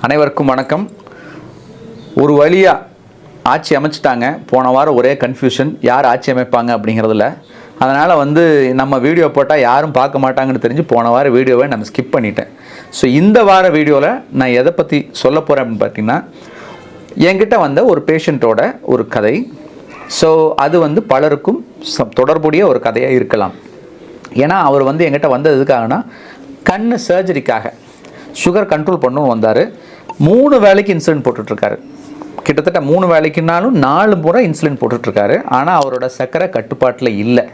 அனைவருக்கும் வணக்கம். ஒரு வழியாக ஆட்சி அமைச்சிட்டாங்க. போன வாரம் ஒரே கன்ஃபியூஷன், யார் ஆட்சி அமைப்பாங்க அப்படிங்கிறதுல. அதனால் நம்ம வீடியோ போட்டால் யாரும் பார்க்க மாட்டாங்கன்னு தெரிஞ்சு போன வார வீடியோவை நம்ம ஸ்கிப் பண்ணிட்டேன். ஸோ இந்த வார வீடியோவில் நான் எதை பற்றி சொல்ல போகிறேன் அப்படின்னு பார்த்தீங்கன்னா, என்கிட்ட ஒரு பேஷண்ட்டோட ஒரு கதை. ஸோ அது பலருக்கும் தொடர்புடைய ஒரு கதையாக இருக்கலாம். ஏன்னா அவர் என்கிட்ட வந்தது எதுக்காகனா, கண் சர்ஜரிக்காக சுகர் கண்ட்ரோல் பண்ணணும்னு வந்தார். 3 வேளைக்கு இன்சுலின் போட்டுட்ருக்காரு. கிட்டத்தட்ட 3 வேளைக்குனாலும் 4 முறை இன்சுலின் போட்டுட்ருக்காரு. ஆனால் அவரோட சர்க்கரை கட்டுப்பாட்டில் இல்லை.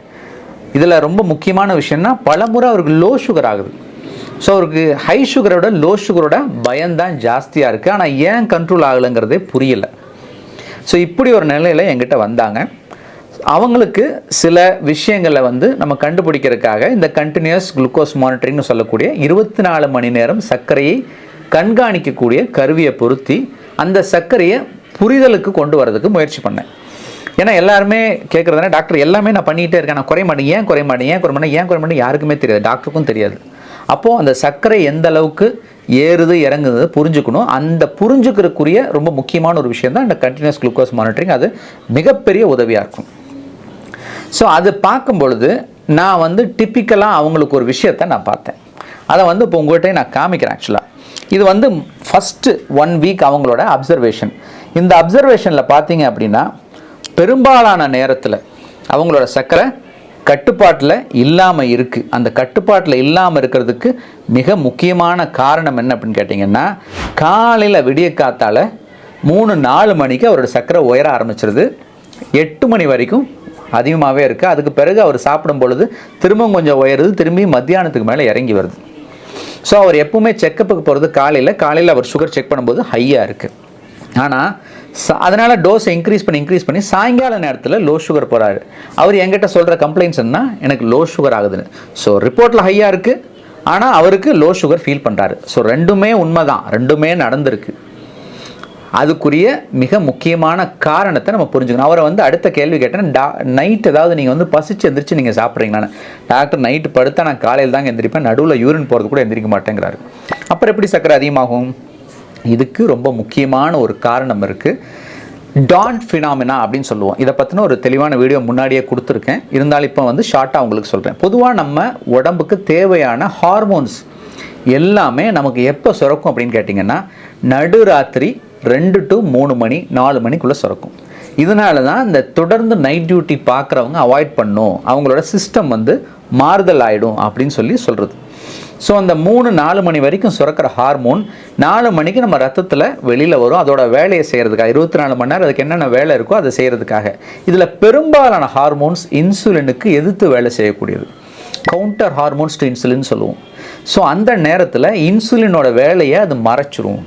இதில் ரொம்ப முக்கியமான விஷயம்னா, பல முறை அவருக்கு லோ சுகர் ஆகுது. ஸோ அவருக்கு ஹை சுகரோட லோ சுகரோட பயம்தான் ஜாஸ்தியாக இருக்குது. ஆனால் ஏன் கண்ட்ரோல் ஆகலைங்கிறதே புரியலை. ஸோ இப்படி ஒரு நிலையில் என்கிட்ட வந்தாங்க. அவங்களுக்கு சில விஷயங்களை நம்ம கண்டுபிடிக்கிறதுக்காக இந்த கண்டினியூஸ் குளுக்கோஸ் மானிட்டரிங்னு சொல்லக்கூடிய 24 மணி நேரம் சர்க்கரையை கண்காணிக்கக்கூடிய கருவியை பொருத்தி அந்த சர்க்கரையை புரிதலுக்கு கொண்டு வரதுக்கு முயற்சி பண்ணேன். ஏன்னா எல்லாருமே கேட்குறதுனா, டாக்டர் எல்லாமே நான் பண்ணிகிட்டே இருக்கேன், நான் குறைய மாட்டேன், ஏன் குறைய மாட்டேன் யாருக்குமே தெரியாது, டாக்டருக்கும் தெரியாது. அப்போது அந்த சர்க்கரை எந்த அளவுக்கு ஏறுது இறங்குது புரிஞ்சுக்கணும். அந்த புரிஞ்சுக்கிறதுக்குரிய ரொம்ப முக்கியமான ஒரு விஷயம் தான் இந்த கண்டினியூஸ் குளுக்கோஸ் மானிட்டரிங். அது மிகப்பெரிய உதவியாக இருக்கும். ஸோ அது பார்க்கும் பொழுது நான் டிப்பிக்கலாக அவங்களுக்கு ஒரு விஷயத்தை நான் பார்த்தேன். அதை இப்போ உங்கள்கிட்ட நான் காமிக்கிறேன். ஆக்சுவலாக இது ஃபஸ்ட்டு 1 வீக் அவங்களோட அப்சர்வேஷன். இந்த அப்சர்வேஷனில் பார்த்தீங்க அப்படின்னா, பெரும்பாலான நேரத்தில் அவங்களோட சர்க்கரை கட்டுப்பாட்டில் இல்லாமல் இருக்குது. அந்த கட்டுப்பாட்டில் இல்லாமல் இருக்கிறதுக்கு மிக முக்கியமான காரணம் என்ன அப்படின்னு கேட்டிங்கன்னா, காலையில் விடிய காத்தால் 3-4 மணிக்கு அவரோட சர்க்கரை உயர ஆரம்பிச்சிருது. 8 மணி வரைக்கும் அதிகமாகவே இருக்குது. அதுக்கு பிறகு அவர் சாப்பிடும் பொழுது திரும்பவும் கொஞ்சம் உயருது, திரும்பி மத்தியானத்துக்கு மேலே இறங்கி வருது. ஸோ அவர் எப்பவுமே செக்கப்புக்கு போகிறது காலையில் அவர் சுகர் செக் பண்ணும்போது ஹையாக இருக்குது. ஆனால் அதனால் டோஸை இன்க்ரீஸ் பண்ணி சாயங்கால நேரத்தில் லோ சுகர் போகிறாரு. அவர் என்கிட்ட சொல்கிற கம்ப்ளைண்ட்ஸ் என்ன, எனக்கு லோ சுகர் ஆகுதுன்னு. ஸோ ரிப்போர்ட்டில் ஹையாக இருக்குது, ஆனால் அவருக்கு லோ சுகர் ஃபீல் பண்ணுறாரு. ஸோ ரெண்டுமே உண்மை தான், ரெண்டுமே நடந்திருக்கு. அதுக்குரிய மிக முக்கியமான காரணத்தை நம்ம புரிஞ்சுக்கணும். அவரை அடுத்த கேள்வி கேட்டேன், நைட் ஏதாவது நீங்கள் பசிச்சு எந்திரிச்சு நீங்கள் சாப்பிட்றீங்களான்னு. டாக்டர், நைட்டு படுத்தா நான் காலையில் தாங்க எந்திரிப்பேன், நடுவில் யூரின் போகிறது கூட எந்திரிக்க மாட்டேங்கிறாரு. அப்புறம் எப்படி சர்க்கரை அதிகமாகும்? இதுக்கு ரொம்ப முக்கியமான ஒரு காரணம் இருக்குது. டான் ஃபினாமினா அப்படின்னு சொல்லுவோம். இதை பற்றின ஒரு தெளிவான வீடியோ முன்னாடியே கொடுத்துருக்கேன். இருந்தாலும் இப்போ ஷார்ட்டாக உங்களுக்கு சொல்கிறேன். பொதுவாக நம்ம உடம்புக்கு தேவையான ஹார்மோன்ஸ் எல்லாமே நமக்கு எப்போ சுரக்கும் அப்படின்னு கேட்டிங்கன்னா, நடுராத்திரி 2 to 3 மணி 4 மணிக்குள்ளே சுரக்கும். இதனால தான் இந்த தொடர்ந்து நைட் டியூட்டி பார்க்குறவங்க அவாய்ட் பண்ணும், அவங்களோட சிஸ்டம் மாறுதல் ஆகிடும் அப்படின்னு சொல்கிறது. ஸோ அந்த 3-4 மணி வரைக்கும் சுரக்கிற ஹார்மோன் 4 மணிக்கு நம்ம ரத்தத்தில் வெளியில் வரும். அதோட வேலையை செய்கிறதுக்காக 24 மணி நேரம் அதுக்கு என்னென்ன வேலை இருக்கோ அதை செய்கிறதுக்காக. இதில் பெரும்பாலான ஹார்மோன்ஸ் இன்சுலினுக்கு எதிர்த்து வேலை செய்யக்கூடியது. கவுண்டர் ஹார்மோன்ஸ் டு இன்சுலின் சொல்லுவோம். ஸோ அந்த நேரத்தில் இன்சுலினோட வேலையை அது மறைச்சிரும்.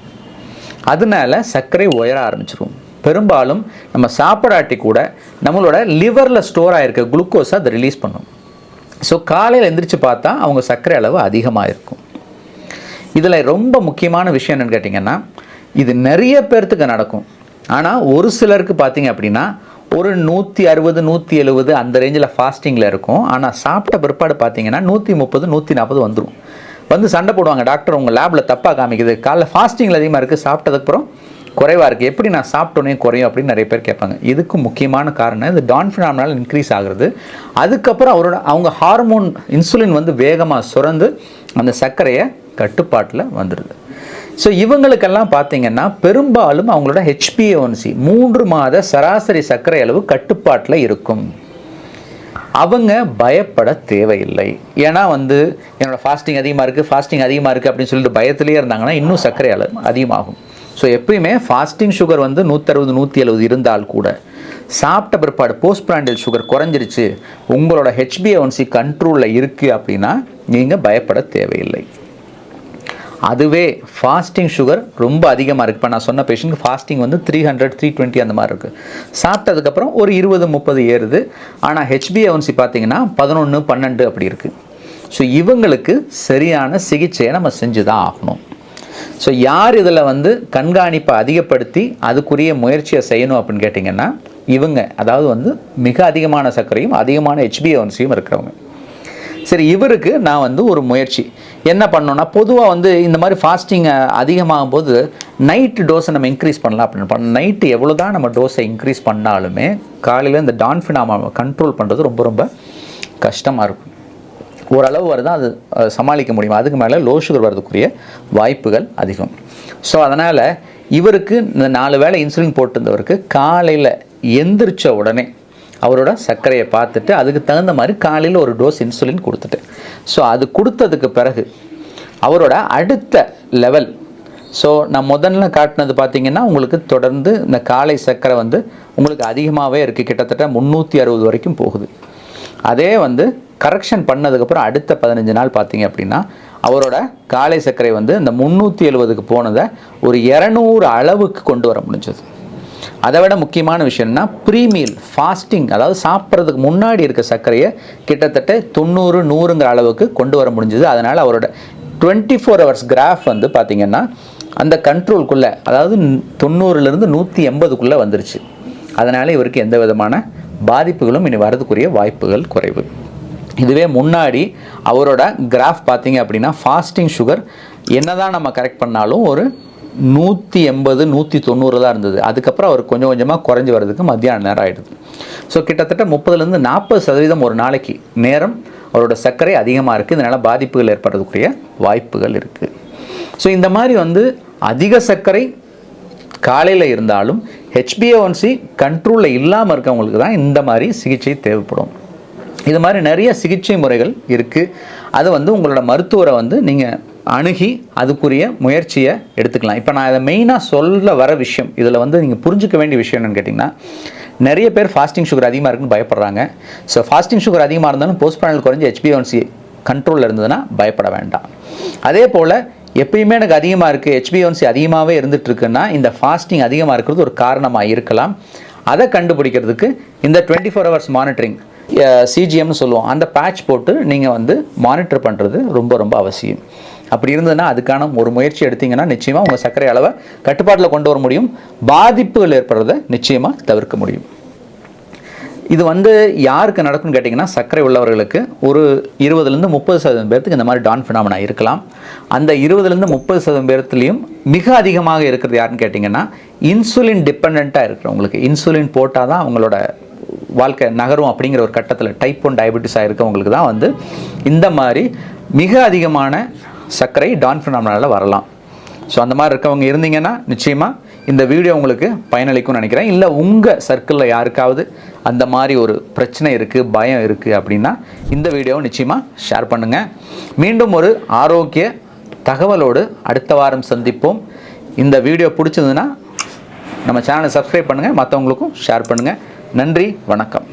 அதனால சர்க்கரை உயர ஆரம்பிச்சிரும். பெரும்பாலும் நம்ம சாப்பிடாட்டி கூட நம்மளோட லிவரில் ஸ்டோர் ஆகிருக்க குளுக்கோஸை அதை ரிலீஸ் பண்ணும். ஸோ காலையில் எந்திரிச்சு பார்த்தா அவங்க சர்க்கரை அளவு அதிகமாக இருக்கும். இதில் ரொம்ப முக்கியமான விஷயம் என்னென்னு கேட்டிங்கன்னா, இது நிறைய பேர்த்துக்கு நடக்கும். ஆனால் ஒரு சிலருக்கு பார்த்தீங்க அப்படின்னா ஒரு 160 170 அந்த ரேஞ்சில் ஃபாஸ்டிங்கில் இருக்கும். ஆனால் சாப்பிட்ட பிற்பாடு பார்த்தீங்கன்னா 130 140 வந்துடும். சண்டை போடுவாங்க, டாக்டர் உங்கள் லேபில் தப்பாக காமிக்குது, காலைல ஃபாஸ்டிங்கில் அதிகமாக இருக்குது, சாப்பிட்டதுக்கப்புறம் குறைவாக இருக்குது, எப்படி நான் சாப்பிட்டோன்னே குறையும் அப்படின்னு நிறைய பேர் கேட்பாங்க. இதுக்கு முக்கியமான காரணம் இந்த டான் ஃபினாமினால் இன்க்ரீஸ் ஆகுறது. அதுக்கப்புறம் அவங்க ஹார்மோன் இன்சுலின் வேகமாக சுரந்து அந்த சர்க்கரையை கட்டுப்பாட்டில் வந்துடுது. ஸோ இவங்களுக்கெல்லாம் பார்த்தீங்கன்னா பெரும்பாலும் அவங்களோட HbA1c 3 மாத சராசரி சர்க்கரை அளவு கட்டுப்பாட்டில் இருக்கும். அவங்க பயப்பட தேவையில்லை. ஏன்னா என்னோடய ஃபாஸ்டிங் அதிகமாக இருக்குது அப்படின்னு சொல்லிட்டு பயத்திலேயே இருந்தாங்கன்னா இன்னும் சர்க்கரை அளவு அதிகமாகும். ஸோ எப்பயுமே ஃபாஸ்டிங் சுகர் 160 170 இருந்தால் கூட சாப்பிட்ட பிற்பாடு போஸ்ட் பிராண்டல் சுகர் குறைஞ்சிருச்சு, உங்களோட HbA1c கண்ட்ரோலில் இருக்குது அப்படின்னா நீங்கள் பயப்பட தேவையில்லை. அதுவே ஃபாஸ்டிங் சுகர் ரொம்ப அதிகமாக இருக்குது. இப்போ நான் சொன்ன பேஷண்ட்க்கு ஃபாஸ்டிங் 300 320 அந்த மாதிரி இருக்குது. சாப்பிட்டதுக்கப்புறம் ஒரு 20-30 ஏறுது. ஆனால் HbA1c பார்த்தீங்கன்னா 11 12 அப்படி இருக்குது. ஸோ இவங்களுக்கு சரியான சிகிச்சையை நம்ம செஞ்சு தான் ஆகணும். ஸோ யார் இதில் கண்காணிப்பை அதிகப்படுத்தி அதுக்குரிய முயற்சியை செய்யணும் அப்படின்னு கேட்டிங்கன்னா, இவங்க அதாவது மிக அதிகமான சர்க்கரையும் அதிகமான HbA1cயும் இருக்கிறவங்க. சரி, இவருக்கு நான் ஒரு முயற்சி, என்ன பண்ணோன்னா பொதுவாக வந்து இந்த மாதிரி ஃபாஸ்டிங் அதிகமாகும் போது நைட்டு டோஸை நம்ம இன்க்ரீஸ் பண்ணலாம் அப்படின்னு நைட்டு எவ்வளோ தான் நம்ம டோஸை இன்க்ரீஸ் பண்ணாலுமே காலையில் இந்த டான்ஃபினாமா கண்ட்ரோல் பண்ணுறது ரொம்ப ரொம்ப கஷ்டமாக இருக்கும். ஓரளவு வருதான் அது சமாளிக்க முடியும், அதுக்கு மேலே லோ சுகர் வரதுக்குரிய வாய்ப்புகள் அதிகம். ஸோ அதனால் இவருக்கு இந்த 4 வேளை இன்சுலின் போட்டிருந்தவருக்கு காலையில் எந்திரிச்ச உடனே அவரோட சர்க்கரையை பார்த்துட்டு அதுக்கு தகுந்த மாதிரி காலையில் ஒரு டோஸ் இன்சுலின் கொடுத்துட்டு, ஸோ அது கொடுத்ததுக்கு பிறகு அவரோட அடுத்த லெவல், ஸோ நான் முதல்ல காட்டினது பார்த்திங்கன்னா உங்களுக்கு தொடர்ந்து இந்த காலை சர்க்கரை வந்து உங்களுக்கு அதிகமாகவே இருக்குது, கிட்டத்தட்ட 360 வரைக்கும் போகுது. அதே வந்து கரெக்ஷன் பண்ணதுக்கப்புறம் அடுத்த 15 நாள் பார்த்தீங்க அப்படின்னா அவரோட காலை சர்க்கரை வந்து இந்த 370க்கு போனதை ஒரு 200 அளவுக்கு கொண்டு வர முடிஞ்சது. அதை விட முக்கியமான விஷயம்னா ப்ரீமீல் ஃபாஸ்டிங், அதாவது சாப்பிட்றதுக்கு முன்னாடி இருக்க சர்க்கரையை கிட்டத்தட்ட 90-100ங்கிற அளவுக்கு கொண்டு வர முடிஞ்சது. அதனால் அவரோட 24 hours கிராஃப் வந்து பார்த்திங்கன்னா அந்த கண்ட்ரோல்குள்ளே, அதாவது 90லேருந்து 180க்குள்ளே வந்துருச்சு. அதனால் இவருக்கு எந்த விதமான பாதிப்புகளும் இனி வரதுக்குரிய வாய்ப்புகள் குறைவு. இதுவே முன்னாடி அவரோட கிராஃப் பார்த்தீங்க அப்படின்னா ஃபாஸ்டிங் சுகர் என்ன தான் நம்ம கரெக்ட் பண்ணாலும் ஒரு 180-190 தான் இருந்தது. அதுக்கப்புறம் அவர் கொஞ்சம் கொஞ்சமாக குறைஞ்சி வர்றதுக்கு மத்தியான நேரம் ஆகிடுது. ஸோ கிட்டத்தட்ட 30லேருந்து 40% ஒரு நாளைக்கு நேரம் அவரோட சர்க்கரை அதிகமாக இருக்குது. இதனால் பாதிப்புகள் ஏற்படுறதுக்குரிய வாய்ப்புகள் இருக்குது. ஸோ இந்த மாதிரி வந்து அதிக சர்க்கரை காலையில் இருந்தாலும் HbA1c கண்ட்ரோலில் இல்லாமல் இருக்கவங்களுக்கு தான் இந்த மாதிரி சிகிச்சை தேவைப்படும். இது மாதிரி நிறைய சிகிச்சை முறைகள் இருக்குது. அது வந்து உங்களோட மருத்துவரை வந்து நீங்கள் அணுகி அதுக்குரிய முயற்சியை எடுத்துக்கலாம். இப்போ நான் இதை மெயினாக சொல்ல வர விஷயம், இதில் வந்து நீங்கள் புரிஞ்சிக்க வேண்டிய விஷயம் என்னென்னு கேட்டிங்கன்னா, நிறைய பேர் ஃபாஸ்டிங் சுகர் அதிகமாக இருக்குன்னு பயப்படுறாங்க. ஸோ ஃபாஸ்டிங் சுகர் அதிகமாக இருந்தாலும் போஸ்ட்பானல் குறைஞ்சி HbA1c கண்ட்ரோலில் இருந்ததுன்னா பயப்பட வேண்டாம். அதே போல் எப்பயுமே எனக்கு அதிகமாக இருக்குது, HbA1c அதிகமாகவே இருந்துகிட்ருக்குன்னா இந்த ஃபாஸ்டிங் அதிகமாக இருக்கிறது ஒரு காரணமாக இருக்கலாம். அதை கண்டுபிடிக்கிறதுக்கு இந்த 24 hours மானிட்டரிங் CGMனு சொல்லுவோம், அந்த பேட்ச் போட்டு நீங்கள் வந்து மானிட்டர் பண்ணுறது ரொம்ப ரொம்ப அவசியம். அப்படி இருந்ததுன்னா அதுக்கான ஒரு முயற்சி எடுத்திங்கன்னா நிச்சயமாக உங்கள் சர்க்கரை அளவை கட்டுப்பாட்டில் கொண்டு வர முடியும், பாதிப்புகள் ஏற்படுறதை நிச்சயமாக தவிர்க்க முடியும். இது வந்து யாருக்கு நடக்கும்னு கேட்டிங்கன்னா, சர்க்கரை உள்ளவர்களுக்கு ஒரு 20-30% பேர்த்துக்கு இந்த மாதிரி டான் ஃபினாமினா இருக்கலாம். அந்த 20-30% பேர்த்துலேயும் மிக அதிகமாக இருக்கிறது யாருன்னு கேட்டிங்கன்னா, இன்சுலின் டிபெண்ட்டாக இருக்கிறவங்களுக்கு. இன்சுலின் போட்டால் தான் அவங்களோட வாழ்க்கை நகரும் அப்படிங்கிற ஒரு கட்டத்தில் டைப் 1 டயபெட்டிஸாக இருக்கவங்களுக்கு தான் வந்து இந்த மாதிரி மிக அதிகமான சர்க்கரை டான் ஃபினாமினால வரலாம். ஸோ அந்த மாதிரி இருக்கவங்க இருந்தீங்கன்னா நிச்சயமாக இந்த வீடியோ உங்களுக்கு பயனளிக்கும்னு நினைக்கிறேன். இல்லை உங்கள் சர்க்கிளில் யாருக்காவது அந்த மாதிரி ஒரு பிரச்சனை இருக்குது, பயம் இருக்குது அப்படின்னா இந்த வீடியோவை நிச்சயமாக ஷேர் பண்ணுங்கள். மீண்டும் ஒரு ஆரோக்கிய தகவலோடு அடுத்த வாரம் சந்திப்போம். இந்த வீடியோ பிடிச்சதுன்னா நம்ம சேனலை சப்ஸ்கிரைப் பண்ணுங்கள், மற்றவங்களுக்கும் ஷேர் பண்ணுங்கள். நன்றி, வணக்கம்.